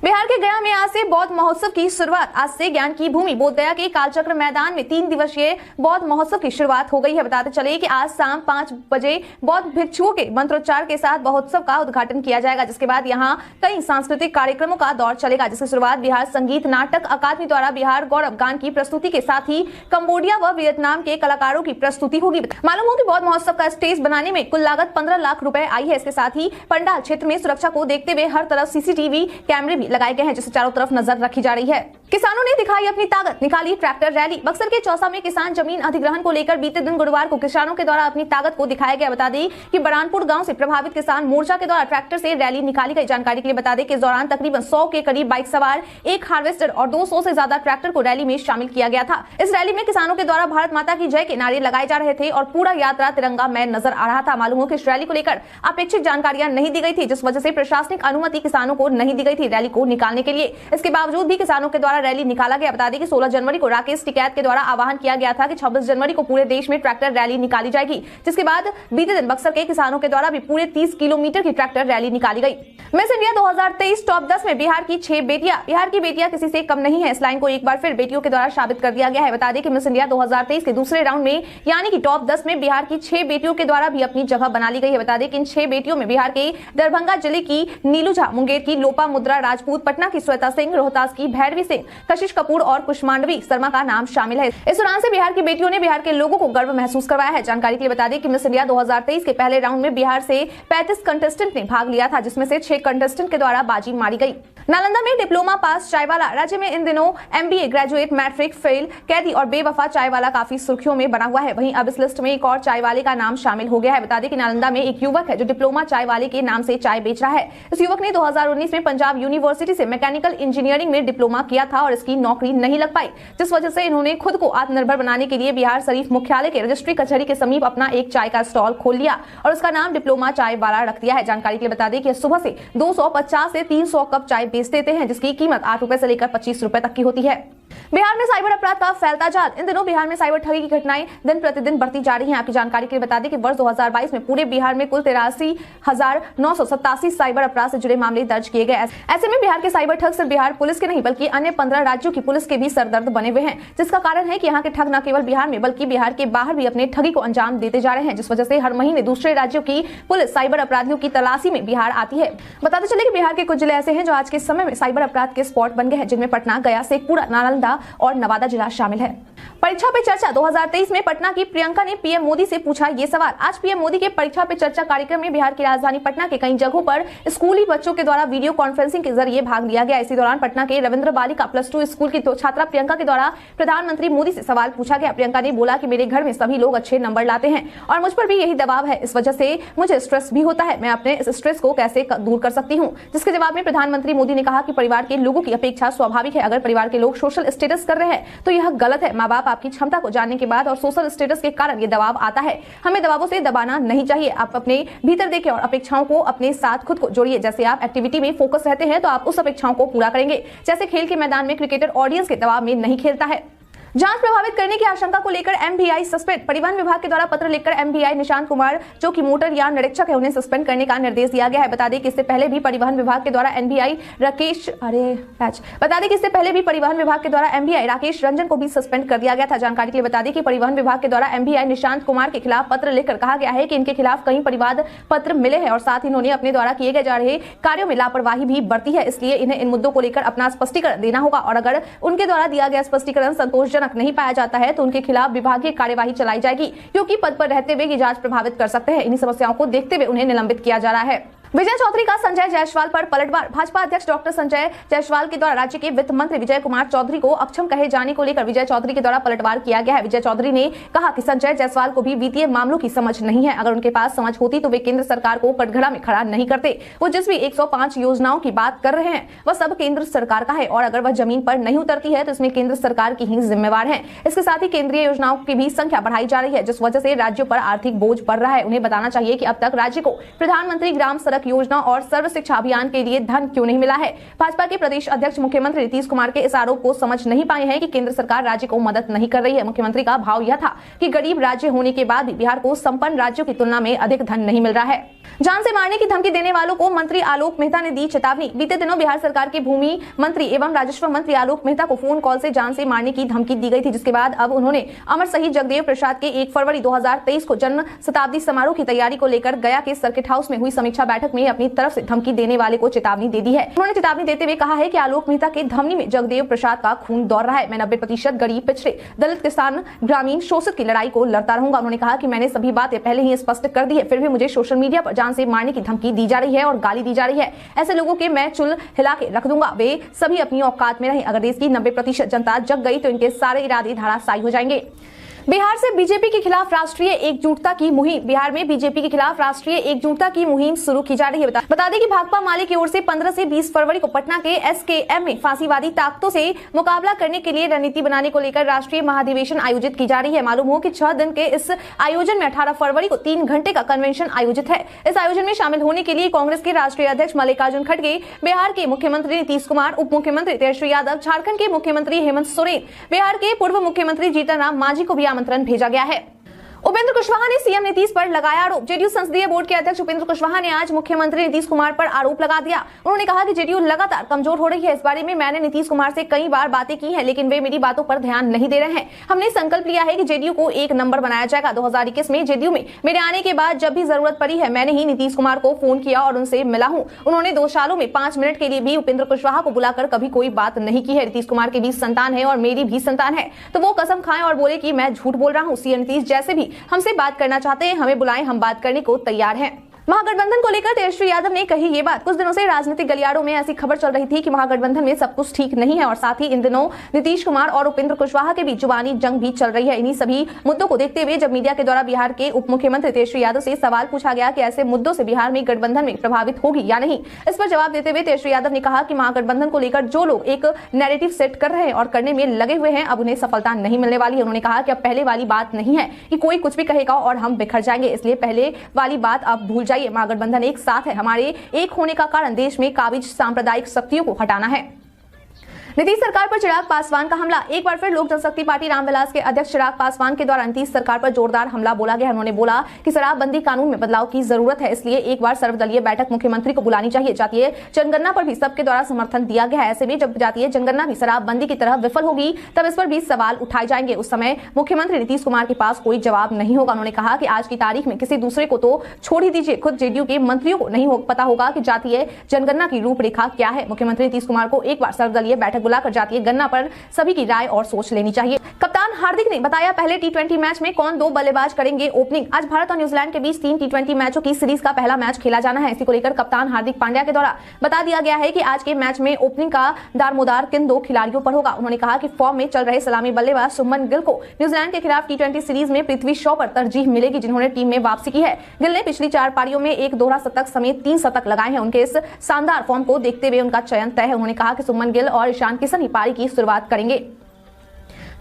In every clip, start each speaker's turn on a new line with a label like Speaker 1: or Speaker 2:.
Speaker 1: बिहार के गया में आज से बौद्ध महोत्सव की शुरुआत। आज से ज्ञान की भूमि बोधगया के कालचक्र मैदान में 3 दिवसीय बौद्ध महोत्सव की शुरुआत हो गई है। बताते चले कि आज शाम 5 बजे बौद्ध भिक्षुओं के मंत्रोच्चार के साथ महोत्सव का उद्घाटन किया जाएगा, जिसके बाद यहां कई सांस्कृतिक कार्यक्रमों का दौर चलेगा, जिसकी शुरुआत बिहार संगीत नाटक अकादमी द्वारा बिहार गौरव गान की प्रस्तुति के साथ ही कंबोडिया व वियतनाम के कलाकारों की प्रस्तुति होगी। मालूम हो कि बौद्ध महोत्सव का स्टेज बनाने में कुल लागत 15 लाख रुपए आई है। इसके साथ ही पंडाल क्षेत्र में सुरक्षा को देखते हुए हर तरफ सीसीटीवी कैमरे भी लगाए गए हैं, जिससे चारों तरफ नजर रखी जा रही है। किसानों ने दिखाई अपनी ताकत, निकाली ट्रैक्टर रैली। बक्सर के चौसा में किसान जमीन अधिग्रहण को लेकर बीते दिन गुरुवार को किसानों के द्वारा अपनी ताकत को दिखाया गया। बता दें कि बरानपुर गांव से प्रभावित किसान मोर्चा के द्वारा ट्रैक्टर से रैली निकाली गई। जानकारी के लिए बता दें कि इस दौरान तकरीबन 100 के करीब बाइक सवार, एक हार्वेस्टर और 200 से ज्यादा ट्रैक्टर को रैली में शामिल किया गया था। इस रैली में किसानों के द्वारा भारत माता की जय के नारे लगाए जा रहे थे और पूरा यात्रा तिरंगा में नजर आ रहा था। मालूम हो कि इस रैली को लेकर अपेक्षित जानकारियां नहीं दी गई थी, जिस वजह से प्रशासनिक अनुमति किसानों को नहीं दी गई थी रैली को निकालने के लिए। इसके बावजूद भी किसानों के द्वारा रैली निकाला गया। बता दें कि 16 जनवरी को राकेश टिकैत के द्वारा आह्वान किया गया था कि 26 जनवरी को पूरे देश में ट्रैक्टर रैली निकाली जाएगी, जिसके बाद बीते दिन बक्सर के किसानों के द्वारा भी पूरे 30 किलोमीटर की ट्रैक्टर रैली निकाली गई। मिस इंडिया 2023 टॉप 10 में बिहार की 6 बेटियां। बिहार की बेटियां किसी से कम नहीं है, इस लाइन को एक बार फिर बेटियों के द्वारा साबित कर दिया गया है। बता दें कि मिस इंडिया 2023 के दूसरे राउंड में यानी कि टॉप 10 में बिहार की 6 बेटियों के द्वारा भी अपनी जगह बना ली गई है। बता दें कि इन 6 बेटियों में बिहार के दरभंगा जिले की नीलू झा, मुंगेर की लोपा मुद्रा राजपूत, पटना की श्वेता सिंह, रोहतास की भैरवी सिंह, कशिश कपूर और कुष्मांडवी शर्मा का नाम शामिल है। इस दौरान से बिहार की बेटियों ने बिहार के लोगों को गर्व महसूस करवाया है। जानकारी के लिए बता दें कि मिस इंडिया 2023 के पहले राउंड में बिहार से 35 कंटेस्टेंट ने भाग लिया था, जिसमें से 6 कंटेस्टेंट के द्वारा बाजी मारी गई। नालंदा में डिप्लोमा पास चायवाला। राज्य में इन दिनों एमबीए ग्रेजुएट, मैट्रिक फेल, कैदी और बेवफा चायवाला काफी सुर्खियों में बना हुआ है। वहीं अब इस लिस्ट में एक और चायवाले का नाम शामिल हो गया है। बता दें कि नालंदा में एक युवक है जो डिप्लोमा चायवाले के नाम से चाय बेच रहा है। इस युवक ने 2019 में पंजाब यूनिवर्सिटी से मैकेनिकल इंजीनियरिंग में डिप्लोमा किया था और इसकी नौकरी नहीं लग पाई, जिस वजह से इन्होंने खुद को आत्मनिर्भर बनाने के लिए बिहार शरीफ मुख्यालय के रजिस्ट्री कचहरी के समीप अपना एक चाय का स्टॉल खोल लिया और उसका नाम डिप्लोमा चाय वाला रख दिया है। जानकारी के लिए बता दें कि सुबह से 250 से 300 कप चाय बेच देते हैं, जिसकी कीमत 8 रुपए से लेकर 25 रुपए तक की होती है। बिहार में साइबर अपराध का फैलता जाल। इन दिनों बिहार में साइबर ठगी की घटनाएं दिन प्रतिदिन बढ़ती जा रही हैं। आपकी जानकारी के लिए बता दें कि वर्ष 2022 में पूरे बिहार में कुल 83,987 साइबर अपराध से जुड़े मामले दर्ज किए गए। ऐसे में बिहार के साइबर ठग सिर्फ बिहार पुलिस के नहीं बल्कि अन्य 15 राज्यों की पुलिस के भी सरदर्द बने हुए हैं, जिसका कारण है कि यहाँ के ठग न केवल बिहार में बल्कि बिहार के बाहर भी अपने ठगी को अंजाम देते जा रहे हैं, जिस वजह से हर महीने दूसरे राज्यों की पुलिस साइबर अपराधियों की तलाशी में बिहार आती है। बताते चले कि बिहार के कुछ जिले ऐसे हैं जो आज के समय में साइबर अपराध के स्पॉट बन गए हैं, जिनमें पटना, गया, शेखपुरा, नालंदा और नवादा जिला शामिल है। परीक्षा पे चर्चा 2023 में पटना की प्रियंका ने पीएम मोदी से पूछा ये सवाल। आज पीएम मोदी के परीक्षा पे चर्चा कार्यक्रम में बिहार की राजधानी पटना के कई जगहों पर स्कूली बच्चों के द्वारा वीडियो कॉन्फ्रेंसिंग के जरिए भाग लिया गया। इसी दौरान पटना के रविंद्र बालिका +2 स्कूल की छात्रा प्रियंका के द्वारा प्रधानमंत्री मोदी से सवाल पूछा गया। प्रियंका ने बोला कि मेरे घर में सभी लोग अच्छे नंबर लाते हैं और मुझ पर भी यही दबाव है, इस वजह से मुझे स्ट्रेस भी होता है। मैं अपने इस स्ट्रेस को कैसे दूर कर सकती हूँ। जिसके जवाब में प्रधानमंत्री मोदी ने कहा कि परिवार के लोगों की अपेक्षा स्वाभाविक है। अगर परिवार के लोग सोशल स्टेटस कर रहे हैं तो यह गलत है। माँ बाप आपकी क्षमता को जानने के बाद और सोशल स्टेटस के कारण ये दबाव आता है। हमें दबावों से दबाना नहीं चाहिए। आप अपने भीतर देखें और अपेक्षाओं को अपने साथ खुद को जोड़िए। जैसे आप एक्टिविटी में फोकस रहते हैं तो आप उस अपेक्षाओं को पूरा करेंगे। जैसे खेल के मैदान में क्रिकेटर ऑडियंस के दबाव में नहीं खेलता है। जांच प्रभावित करने की आशंका को लेकर एमवीआई सस्पेंड। परिवहन विभाग के द्वारा पत्र लिखकर एमवीआई निशांत कुमार, जो कि मोटर यान निरीक्षक है, उन्हें सस्पेंड करने का निर्देश दिया गया है। बता दें कि इससे पहले भी परिवहन विभाग के द्वारा एमवीआई राकेश रंजन को भी सस्पेंड कर दिया गया था। जानकारी के लिए बता दें कि परिवहन विभाग के द्वारा एमवीआई निशांत कुमार के खिलाफ पत्र लिखकर कहा गया है कि इनके खिलाफ कई परिवाद पत्र मिले हैं और साथ ही इन्होंने अपने द्वारा किए गए जा रहे कार्यों में लापरवाही भी बरती है। इसलिए इन्हें इन मुद्दों को लेकर अपना स्पष्टीकरण देना होगा और अगर उनके द्वारा दिया गया स्पष्टीकरण संतोषजनक नहीं पाया जाता है तो उनके खिलाफ विभागीय कार्यवाही चलाई जाएगी, क्योंकि पद पर रहते हुए ये जांच प्रभावित कर सकते हैं। इन्हीं समस्याओं को देखते हुए उन्हें निलंबित किया जा रहा है। विजय चौधरी का संजय जायसवाल पर पलटवार। भाजपा अध्यक्ष डॉक्टर संजय जायसवाल के द्वारा राज्य के वित्त मंत्री विजय कुमार चौधरी को अक्षम कहे जाने को लेकर विजय चौधरी के द्वारा पलटवार किया गया है। विजय चौधरी ने कहा कि संजय जायसवाल को भी वित्तीय मामलों की समझ नहीं है। अगर उनके पास समझ होती तो वे केंद्र सरकार को कटघरा में खड़ा नहीं करते। वो जिस भी 105 योजनाओं की बात कर रहे हैं वह सब केंद्र सरकार का है और अगर वह जमीन पर नहीं उतरती है तो इसमें केंद्र सरकार की ही जिम्मेवार है। इसके साथ ही केंद्रीय योजनाओं की भी संख्या बढ़ाई जा रही है, जिस वजह से राज्यों पर आर्थिक बोझ बढ़ रहा है। उन्हें बताना चाहिए कि अब तक राज्य को प्रधानमंत्री ग्राम सड़क सड़क योजना और सर्व शिक्षा अभियान के लिए धन क्यों नहीं मिला है। भाजपा के प्रदेश अध्यक्ष मुख्यमंत्री नीतीश कुमार के इस आरोप को समझ नहीं पाए हैं कि केंद्र सरकार राज्य को मदद नहीं कर रही है। मुख्यमंत्री का भाव यह था कि गरीब राज्य होने के बाद भी बिहार को संपन्न राज्यों की तुलना में अधिक धन नहीं मिल रहा है। जान से मारने की धमकी देने वालों को मंत्री आलोक मेहता ने दी चेतावनी। बीते दिनों बिहार सरकार के भूमि मंत्री एवं राजस्व मंत्री आलोक मेहता को फोन कॉल से जान से मारने की धमकी दी गई थी, जिसके बाद अब उन्होंने अमर शहीद जगदेव प्रसाद के 1 फरवरी 2023 को जन्म शताब्दी समारोह की तैयारी को लेकर गया के सर्किट हाउस में हुई समीक्षा बैठक में अपनी तरफ से धमकी देने वाले को चेतावनी दे दी है। उन्होंने चेतावनी देते हुए कहा है कि आलोक मेहता के धमनी में जगदेव प्रसाद का खून दौड़ रहा है। मैं 90% गरीब, पिछड़े, दलित, किसान, ग्रामीण, शोषित की लड़ाई को लड़ता रहूंगा। उन्होंने कहा कि मैंने सभी बातें पहले ही स्पष्ट कर दी है, फिर भी मुझे सोशल मीडिया पर जान से मारने की धमकी दी जा रही है और गाली दी जा रही है। ऐसे लोगों के मैं चुल हिला के रख दूंगा। वे सभी अपनी औकात में रहें। अगर देश की 90% जनता जग गई तो इनके सारे इरादे धराशायी हो जाएंगे। बिहार से बीजेपी के खिलाफ राष्ट्रीय एकजुटता की मुहिम। बिहार में बीजेपी के खिलाफ राष्ट्रीय एकजुटता की मुहिम शुरू की जा रही है। बता दें कि भाकपा माले की ओर से 15 से 20 फरवरी को पटना के एसकेएम में फांसीवादी ताकतों से मुकाबला करने के लिए रणनीति बनाने को लेकर राष्ट्रीय महाधिवेशन आयोजित की जा रही है। मालूम हो कि 6 दिन के इस आयोजन में 18 फरवरी को 3 घंटे का कन्वेंशन आयोजित है। इस आयोजन में शामिल होने के लिए कांग्रेस के राष्ट्रीय अध्यक्ष मल्लिकार्जुन खड़गे, बिहार के मुख्यमंत्री नीतीश कुमार, उप मुख्यमंत्री तेजस्वी यादव, झारखंड के मुख्यमंत्री हेमंत सोरेन, बिहार के पूर्व मुख्यमंत्री जीतन राम मांझी को भी आमंत्रण भेजा गया है। उपेंद्र कुशवाहा ने सीएम नीतीश पर लगाया आरोप। जेडीयू संसदीय बोर्ड के अध्यक्ष उपेंद्र कुशवाहा ने आज मुख्यमंत्री नीतीश कुमार पर आरोप लगा दिया। उन्होंने कहा कि जेडीयू लगातार कमजोर हो रही है। इस बारे में मैंने नीतीश कुमार से कई बार बातें की हैं, लेकिन वे मेरी बातों पर ध्यान नहीं दे रहे हैं। हमने संकल्प लिया है कि जेडीयू को 1 नंबर बनाया जाएगा। 2021 में जेडीयू में मेरे आने के बाद जब भी जरूरत पड़ी है, मैंने ही नीतीश कुमार को फोन किया और उनसे मिला हूं। उन्होंने 2 सालों में 5 मिनट के लिए भी उपेंद्र कुशवाहा को बुलाकर कभी कोई बात नहीं की है। नीतीश कुमार के भी संतान है और मेरी भी संतान है, तो वो कसम खाएं और बोले कि मैं झूठ बोल रहा हूं। सीएम नीतीश जैसे भी हमसे बात करना चाहते हैं, हमें बुलाएं, हम बात करने को तैयार हैं। महागठबंधन को लेकर तेजस्वी यादव ने कही ये बात। कुछ दिनों से राजनीतिक गलियारों में ऐसी खबर चल रही थी कि महागठबंधन में सब कुछ ठीक नहीं है और साथ ही इन दिनों नीतीश कुमार और उपेंद्र कुशवाहा के बीच जुबानी जंग भी चल रही है। इन्हीं सभी मुद्दों को देखते हुए जब मीडिया के द्वारा बिहार के उप मुख्यमंत्री तेजस्वी यादव से सवाल पूछा गया कि ऐसे मुद्दों से बिहार में गठबंधन में प्रभावित होगी या नहीं, इस पर जवाब देते हुए तेजस्वी यादव ने कहा कि महागठबंधन को लेकर जो लोग एक नैरेटिव सेट कर रहे हैं और करने में लगे हुए हैं, अब उन्हें सफलता नहीं मिलने वाली है। उन्होंने कहा कि अब पहले वाली बात नहीं है कि कोई कुछ भी कहेगा और हम बिखर जाएंगे, इसलिए पहले वाली बात आप भूल जाइए। महागठबंधन एक साथ है। हमारे एक होने का कारण देश में काबिज सांप्रदायिक शक्तियों को हटाना है। नीतीश सरकार पर चिराग पासवान का हमला। एक बार फिर लोक जनशक्ति पार्टी रामविलास के अध्यक्ष चिराग पासवान के द्वारा नीतीश सरकार पर जोरदार हमला बोला गया। उन्होंने बोला कि शराबबंदी कानून में बदलाव की जरूरत है, इसलिए एक बार सर्वदलीय बैठक मुख्यमंत्री को बुलानी चाहिए। जातीय जनगणना पर भी सबके द्वारा समर्थन दिया गया है। ऐसे में जब जातीय जनगणना भी शराबबंदी की तरह विफल होगी, तब इस पर भी सवाल उठाए जाएंगे। उस समय मुख्यमंत्री नीतीश कुमार के पास कोई जवाब नहीं होगा। उन्होंने कहा कि आज की तारीख में किसी दूसरे को तो छोड़ ही दीजिए, खुद जेडीयू के मंत्रियों को नहीं पता होगा कि जातीय जनगणना की रूपरेखा क्या है। मुख्यमंत्री नीतीश कुमार को एक बार सर्वदलीय बैठक बुलाकर जातीय गणना पर सभी की राय और सोच लेनी चाहिए। कप्तान हार्दिक ने बताया पहले टी20 मैच में कौन 2 बल्लेबाज करेंगे ओपनिंग। आज भारत और न्यूजीलैंड के बीच 3 टी20 मैचों की सीरीज का पहला मैच खेला जाना है। इसी को लेकर कप्तान हार्दिक पांड्या के द्वारा बता दिया गया है कि आज के मैच में ओपनिंग का दारोमदार किन 2 खिलाड़ियों पर होगा। उन्होंने कहा कि फॉर्म में चल रहे सलामी बल्लेबाज शुभमन गिल को न्यूजीलैंड के खिलाफ टी20 सीरीज में पृथ्वी शॉ पर तरजीह मिलेगी, जिन्होंने टीम में वापसी की है। गिल ने पिछली 4 पारियों में 1 दोहरा शतक समेत 3 शतक लगाए हैं। उनके इस शानदार फॉर्म को देखते हुए उनका चयन तय है। उन्होंने कहा कि शुभमन गिल और ईशान किशन ही पारी की शुरुआत करेंगे।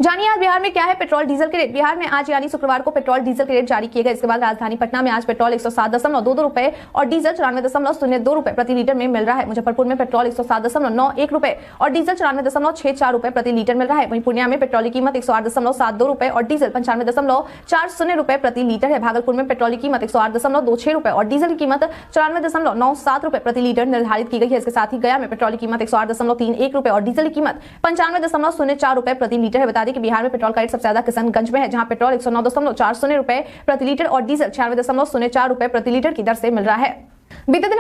Speaker 1: जानिए आज बिहार में क्या है पेट्रोल डीजल के रेट। बिहार में आज यानी शुक्रवार को पेट्रोल डीजल के रेट जारी किए गए। इसके बाद राजधानी पटना में आज पेट्रोल 107.22 रुपए और डीजल 94.02 रुपए प्रति लीटर में मिल रहा है। मुजफ्फरपुर में पेट्रोल 107.91 रुपए और डीजल 94.64 रुपए प्रति लीटर मिल रहा है। वहीं पूर्णिया में पेट्रोल की कीमत 108.72 रुपए और डीजल 95.40 रुपए प्रति लीटर है। भागलपुर में पेट्रोल की कीमत 108.26 रुपए और डीजल की कीमत 94.97 रुपए प्रति लीटर निर्धारित की गई है। इसके साथ ही गया में पेट्रोल की कीमत 108.31 रुपए और डीजल की कीमत 95.04 रुपए प्रति लीटर है। कि बिहार में पेट्रोल का रेट सबसे ज्यादा किशनगंज में है, जहां पेट्रोल 109.40 रुपए प्रति लीटर और डीजल 96.04 रुपए प्रति लीटर की दर से मिल रहा है। बीते दिन